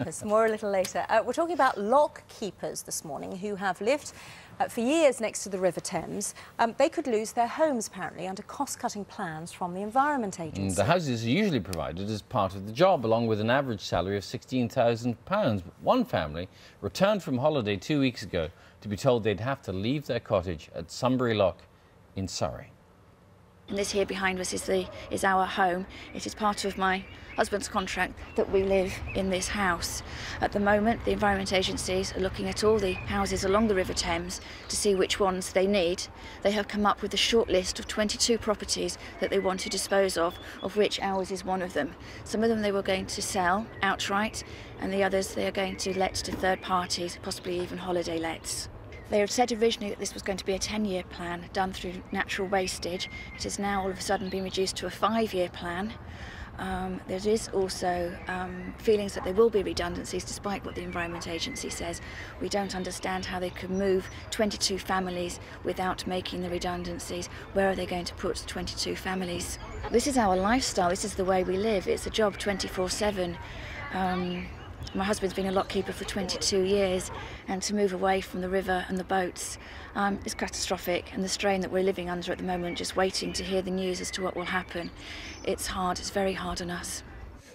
There's more a little later. We're talking about lock keepers this morning who have lived for years next to the River Thames. They could lose their homes, apparently, under cost-cutting plans from the Environment Agency. The houses are usually provided as part of the job, along with an average salary of £16,000. One family returned from holiday 2 weeks ago to be told they'd have to leave their cottage at Sunbury Lock in Surrey. And this here behind us is our home. It is part of my husband's contract that we live in this house. At the moment, the Environment Agencies are looking at all the houses along the River Thames to see which ones they need. They have come up with a short list of 22 properties that they want to dispose of which ours is one of them. Some of them they were going to sell outright, and the others they are going to let to third parties, possibly even holiday lets. They had said originally that this was going to be a 10-year plan done through natural wastage. It has now all of a sudden been reduced to a 5-year plan. There is also feelings that there will be redundancies despite what the Environment Agency says. We don't understand how they could move 22 families without making the redundancies. Where are they going to put 22 families? This is our lifestyle, this is the way we live. It's a job 24/7. My husband's been a lock keeper for 22 years, and to move away from the river and the boats is catastrophic, and the strain that we're living under at the moment, just waiting to hear the news as to what will happen. It's hard, it's very hard on us.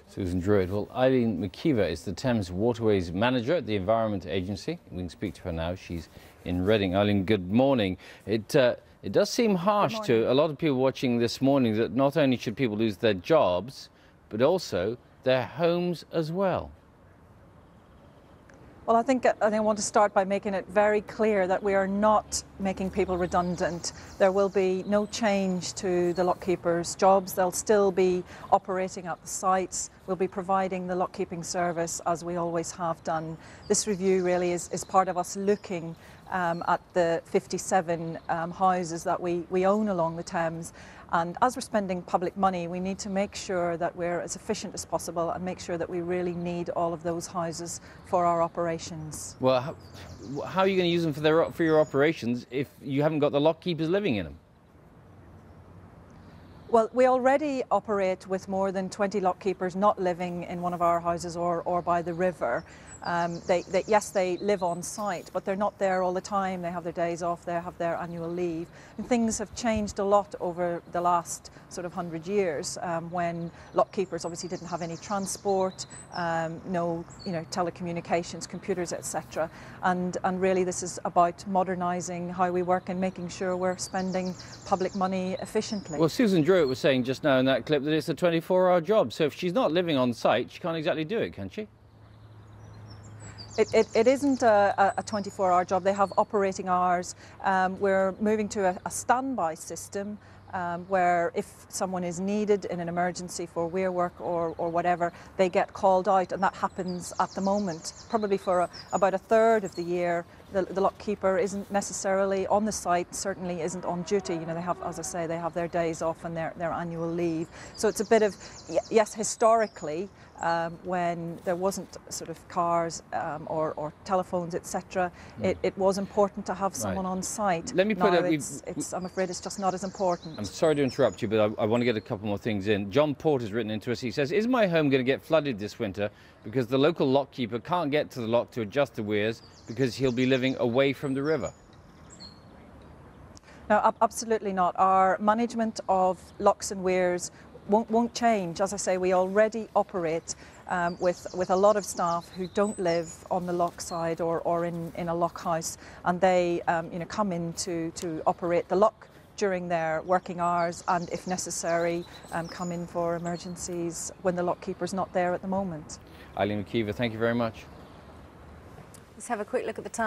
Susan Druitt. Well, Eileen McKeever is the Thames Waterways Manager at the Environment Agency. We can speak to her now. She's in Reading. Eileen, good morning. It does seem harsh to a lot of people watching this morning that not only should people lose their jobs, but also their homes as well. Well, I think I want to start by making it very clear that we are not making people redundant. There will be no change to the lock keepers' jobs. They'll still be operating at the sites. We'll be providing the lock keeping service as we always have done. This review really is part of us looking at the 57 houses that we own along the Thames. And as we're spending public money, we need to make sure that we're as efficient as possible and make sure that we really need all of those houses for our operations. Well, how are you going to use them for your operations if you haven't got the lock keepers living in them? Well, we already operate with more than 20 lock keepers not living in one of our houses or by the river. Yes, they live on site, but they're not there all the time. They have their days off, they have their annual leave. And things have changed a lot over the last sort of 100 years when lock keepers obviously didn't have any transport, no telecommunications, computers, etc. And really this is about modernising how we work and making sure we're spending public money efficiently. Well, Susan Druitt was saying just now in that clip that it's a 24-hour job. So if she's not living on site, she can't exactly do it, can she? It isn't a 24-hour job. They have operating hours. We're moving to a standby system where if someone is needed in an emergency for weir work or whatever, they get called out, and that happens at the moment. Probably for about a third of the year, the lock keeper isn't necessarily on the site, certainly isn't on duty. You know, they have, as I say, they have their days off and their annual leave. So it's a bit of, yes, historically, when there wasn't sort of cars or telephones, etc., it was important to have someone on site. Let me put I'm afraid it's just not as important. I'm sorry to interrupt you, but I want to get a couple more things in. John Porter's written into us. He says, is my home going to get flooded this winter because the local lock keeper can't get to the lock to adjust the weirs because he'll be living away from the river? No, absolutely not. Our management of locks and weirs won't change. As I say, we already operate with a lot of staff who don't live on the lock side or in a lock house, and they come in to operate the lock during their working hours, and if necessary come in for emergencies when the lock keeper's not there at the moment. Eileen McKeever, thank you very much. Let's have a quick look at the time.